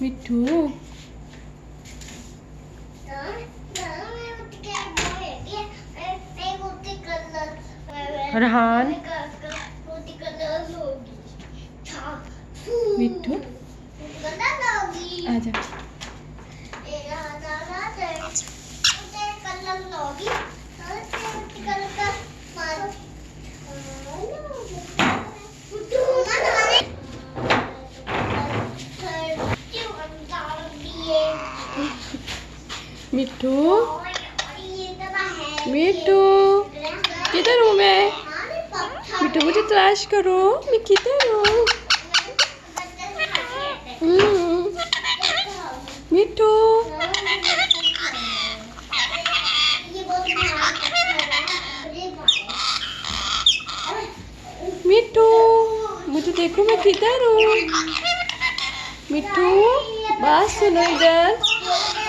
मिठू रहान मिठू आजा मिठू मिठू किधर हूँ मैं? मिठू मुझे तलाश करो, मैं किधर हूँ? मिठू मिठू मुझे देखो, मैं किधर हूँ? मिठू बात सुनो इधर।